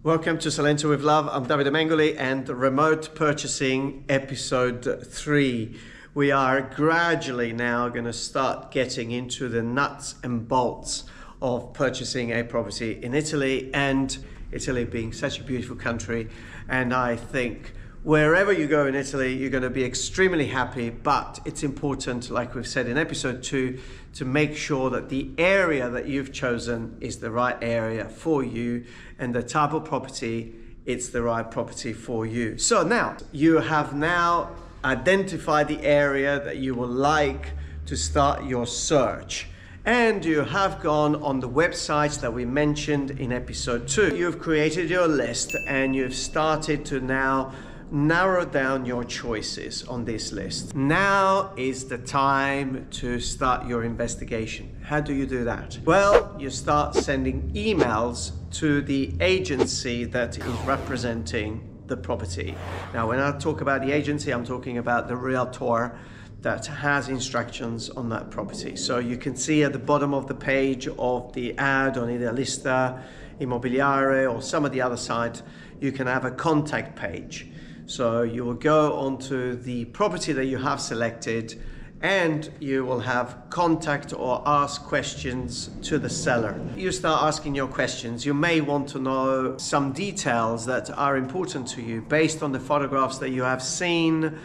Welcome to Salento with Love. I'm Davide Mengoli and Remote Purchasing Episode 3. We are gradually now going to start getting into the nuts and bolts of purchasing a property in Italy, and Italy being such a beautiful country. And I think wherever you go in Italy, you're going to be extremely happy, but it's important, like we've said in episode 2, to make sure that the area that you've chosen is the right area for you, and the type of property, it's the right property for you. So now, you have now identified the area that you would like to start your search. And you have gone on the websites that we mentioned in episode 2. You've created your list and you've started to now narrow down your choices on this list. Now is the time to start your investigation. How do you do that? Well, you start sending emails to the agency that is representing the property. Now, when I talk about the agency, I'm talking about the realtor that has instructions on that property. So you can see at the bottom of the page of the ad on Idealista, Immobiliare, or some of the other sites, you can have a contact page. So you will go onto the property that you have selected and you will have contact or ask questions to the seller. You start asking your questions. You may want to know some details that are important to you based on the photographs that you have seen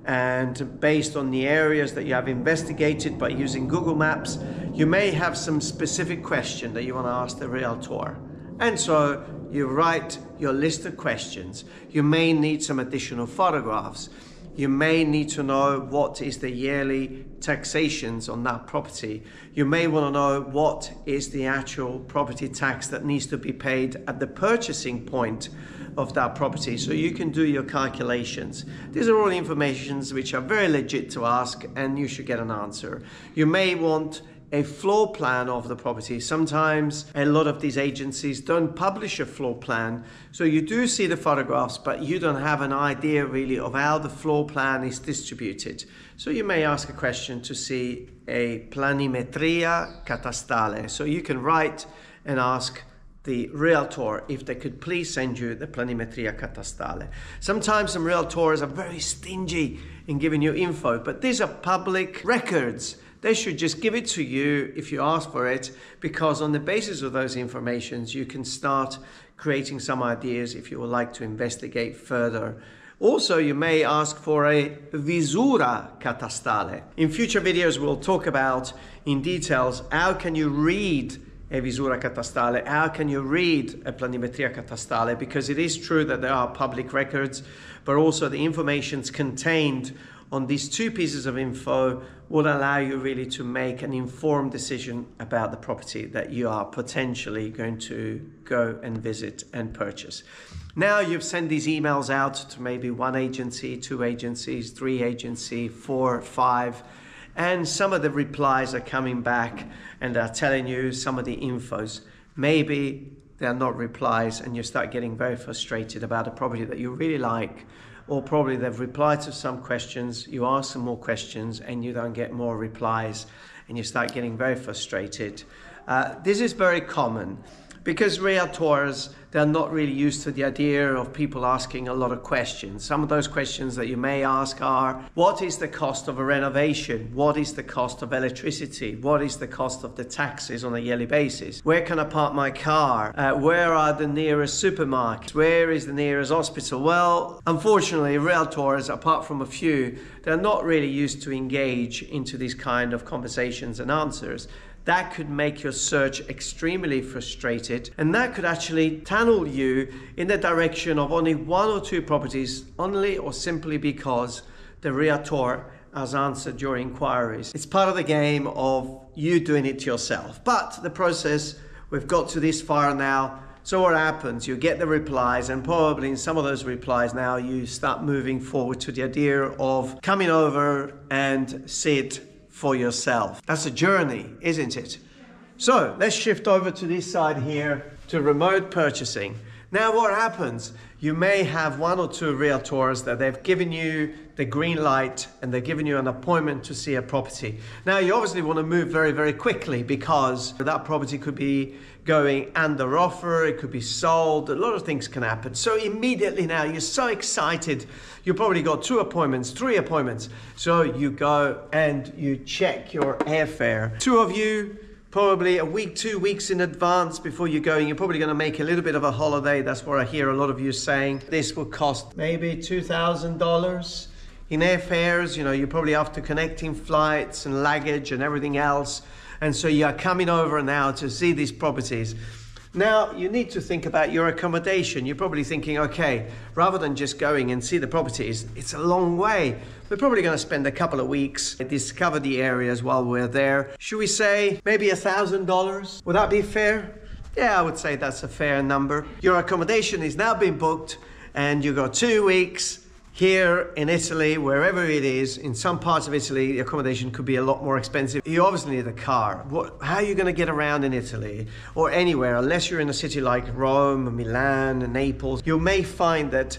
and based on the areas that you have investigated by using Google Maps. You may have some specific question that you want to ask the realtor. And so you write your list of questions. You may need some additional photographs. You may need to know what is the yearly taxations on that property. You may want to know what is the actual property tax that needs to be paid at the purchasing point of that property, so you can do your calculations. These are all informations which are very legit to ask, and you should get an answer. You may want a floor plan of the property. Sometimes a lot of these agencies don't publish a floor plan, so you do see the photographs, but you don't have an idea really of how the floor plan is distributed. So you may ask a question to see a planimetria catastale. So you can write and ask the realtor if they could please send you the planimetria catastale. Sometimes some realtors are very stingy in giving you info, but these are public records. They should just give it to you if you ask for it, because on the basis of those informations, you can start creating some ideas if you would like to investigate further. Also, you may ask for a visura catastale. In future videos, we'll talk about in details how can you read a visura catastale, how can you read a planimetria catastale, because it is true that there are public records, but also the information's contained on these two pieces of info will allow you really to make an informed decision about the property that you are potentially going to go and visit and purchase. Now you've sent these emails out to maybe 1 agency, 2 agencies, 3 agencies, 4, 5, and some of the replies are coming back and are telling you some of the infos. Maybe they're not replies and you start getting very frustrated about a property that you really like, or probably they've replied to some questions, you ask some more questions and you don't get more replies and you start getting very frustrated. This is very common because realtors, they're not really used to the idea of people asking a lot of questions. Some of those questions that you may ask are, what is the cost of a renovation? What is the cost of electricity? What is the cost of the taxes on a yearly basis? Where can I park my car? Where are the nearest supermarkets? Where is the nearest hospital? Well, unfortunately, realtors, apart from a few, they're not really used to engage into these kind of conversations and answers. That could make your search extremely frustrated, and that could actually tunnel you in the direction of only 1 or 2 properties, only or simply because the realtor has answered your inquiries. It's part of the game of you doing it yourself. But the process, we've got to this far now. So what happens? You get the replies, and probably in some of those replies now you start moving forward to the idea of coming over and sit for yourself. That's a journey, isn't it? So let's shift over to this side here to remote purchasing. Now what happens? You may have one or two realtors that they've given you the green light and they're giving you an appointment to see a property. Now you obviously want to move very, very quickly because that property could be going under offer, it could be sold, a lot of things can happen. So immediately now you're so excited, you probably got 2 appointments, 3 appointments. So you go and you check your airfare. 2 of you, probably a week, 2 weeks in advance before you're going. You're probably going to make a little bit of a holiday. That's what I hear a lot of you saying. This will cost maybe $2,000 in airfares. You know, you're probably after connecting flights and luggage and everything else. And so you're coming over now to see these properties. Now, you need to think about your accommodation. You're probably thinking, okay, rather than just going and see the properties, it's a long way. We're probably going to spend a couple of weeks to discover the areas while we're there. Should we say maybe $1,000? Would that be fair? Yeah, I would say that's a fair number. Your accommodation is now being booked and you've got 2 weeks here in Italy, wherever it is. In some parts of Italy, the accommodation could be a lot more expensive. You obviously need a car. How are you going to get around in Italy or anywhere, unless you're in a city like Rome, Milan, Naples? You may find that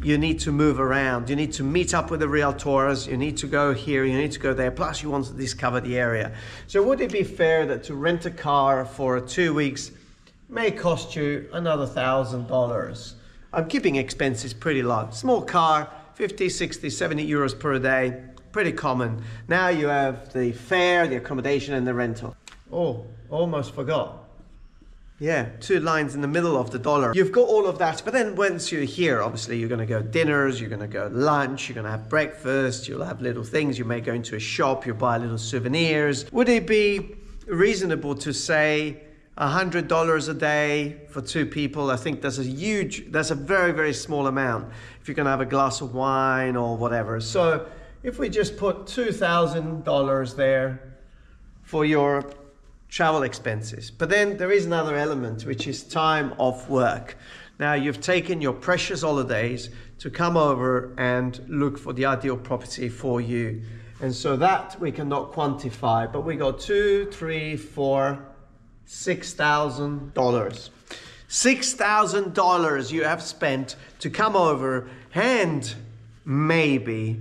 you need to move around. You need to meet up with the realtors. You need to go here, you need to go there. Plus you want to discover the area. So would it be fair that to rent a car for 2 weeks may cost you another $1,000? I'm keeping expenses pretty low. Small car, 50, 60, 70 euros per day, pretty common. Now you have the fare, the accommodation and the rental. Oh, almost forgot. Yeah, 2 lines in the middle of the dollar. You've got all of that, but then once you're here, obviously you're gonna go dinners, you're gonna go lunch, you're gonna have breakfast, you'll have little things, you may go into a shop, you'll buy little souvenirs. Would it be reasonable to say $100 a day for 2 people? I think that's a very, very small amount if you're gonna have a glass of wine or whatever. So if we just put $2,000 there for your travel expenses. But then there is another element, which is time off work. Now you've taken your precious holidays to come over and look for the ideal property for you. And so that we cannot quantify, but we got $2,000, $3,000, $4,000, $6,000. $6,000 you have spent to come over and maybe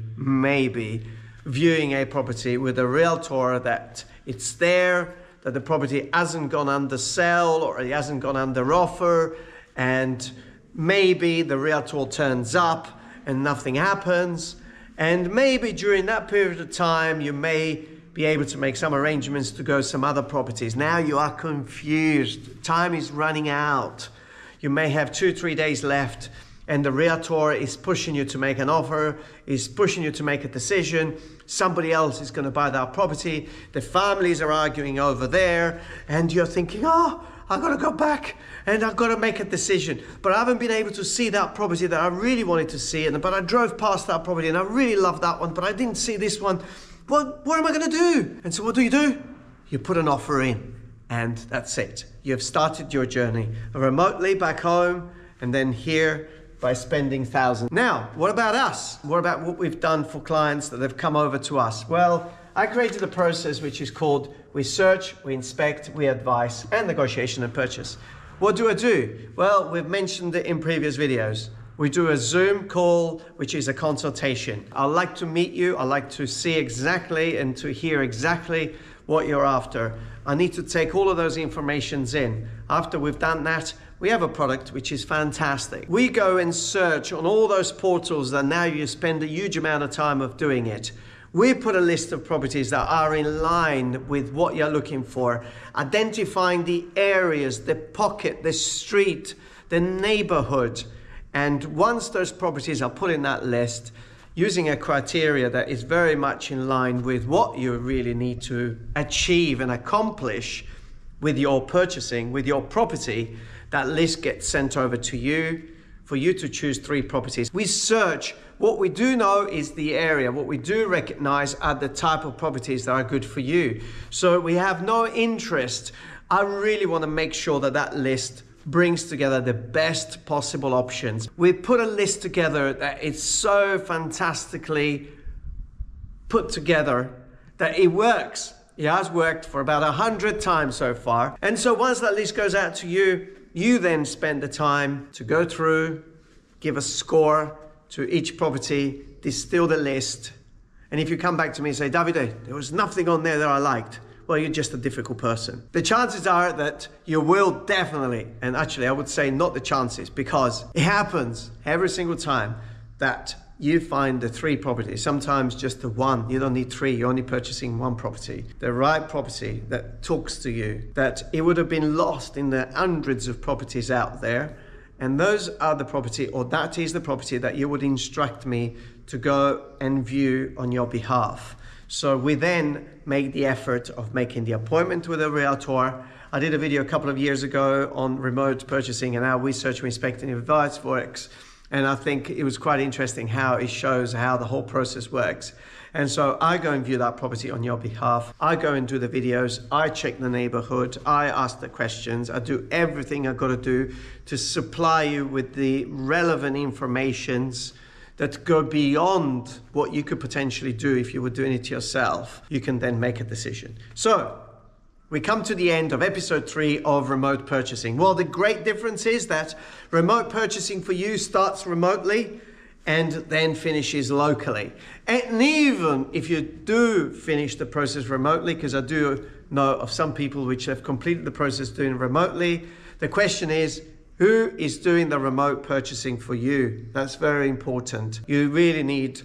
viewing a property with a realtor that it's there, that the property hasn't gone under sale or it hasn't gone under offer, and maybe the realtor turns up and nothing happens, and maybe during that period of time you may be able to make some arrangements to go some other properties. Now you are confused. Time is running out. You may have 2-3 days left and the realtor is pushing you to make an offer, is pushing you to make a decision. Somebody else is going to buy that property. The families are arguing over there and you're thinking, oh, I've got to go back and I've got to make a decision. But I haven't been able to see that property that I really wanted to see. But I drove past that property and I really loved that one, but I didn't see this one. What am I going to do? And so what do? You put an offer in and that's it. You've started your journey remotely back home and then here by spending thousands. Now, what about us? What about what we've done for clients that have come over to us? Well, I created a process which is called we search, we inspect, we advise, and negotiation and purchase. What do I do? Well, we've mentioned it in previous videos. We do a Zoom call, which is a consultation. I like to meet you. I like to see exactly and to hear exactly what you're after. I need to take all of those informations in. After we've done that, we have a product which is fantastic. We go and search on all those portals that now you spend a huge amount of time of doing it. We put a list of properties that are in line with what you're looking for, identifying the areas, the pocket, the street, the neighborhood. And once those properties are put in that list, using a criteria that is very much in line with what you really need to achieve and accomplish with your purchasing, with your property, that list gets sent over to you for you to choose 3 properties. We search. What we do know is the area. What we do recognize are the type of properties that are good for you. So we have no interest. I really want to make sure that that list brings together the best possible options. We put a list together that is so fantastically put together that it works. It has worked for about 100 times so far. And so once that list goes out to you, you then spend the time to go through, give a score to each property, distill the list. And if you come back to me and say, Davide, there was nothing on there that I liked, well, you're just a difficult person. The chances are that you will definitely, and actually I would say not the chances, because it happens every single time that you find the 3 properties, sometimes just the 1. You don't need 3, you're only purchasing 1 property. The right property that talks to you, that it would have been lost in the hundreds of properties out there. And those are the property, or that is the property that you would instruct me to go and view on your behalf. So we then make the effort of making the appointment with a realtor. I did a video a couple of years ago on remote purchasing and how we search, we inspect and advise works. And I think it was quite interesting how it shows how the whole process works. And so I go and view that property on your behalf. I go and do the videos. I check the neighborhood. I ask the questions. I do everything I've got to do to supply you with the relevant informations that go beyond what you could potentially do if you were doing it yourself. You can then make a decision. So we come to the end of episode 3 of remote purchasing. Well, the great difference is that remote purchasing for you starts remotely and then finishes locally. And even if you do finish the process remotely, because I do know of some people which have completed the process doing it remotely, the question is, who is doing the remote purchasing for you? That's very important. You really need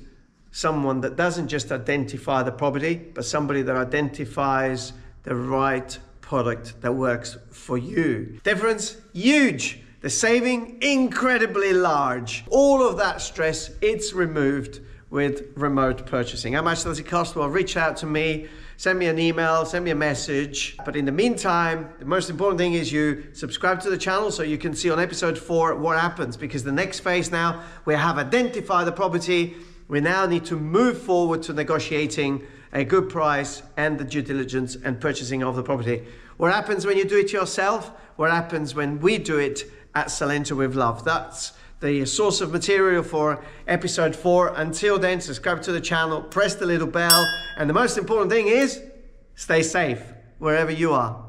someone that doesn't just identify the property, but somebody that identifies the right product that works for you. Difference? Huge. The saving? Incredibly large. All of that stress, it's removed with remote purchasing. How much does it cost? Well, reach out to me, send me an email, send me a message. But in the meantime, the most important thing is you subscribe to the channel so you can see on episode 4 what happens, because the next phase now, we have identified the property. We now need to move forward to negotiating a good price and the due diligence and purchasing of the property. What happens when you do it yourself? What happens when we do it at Salento with Love? That's the source of material for episode 4. Until then, subscribe to the channel, press the little bell, and the most important thing is stay safe wherever you are.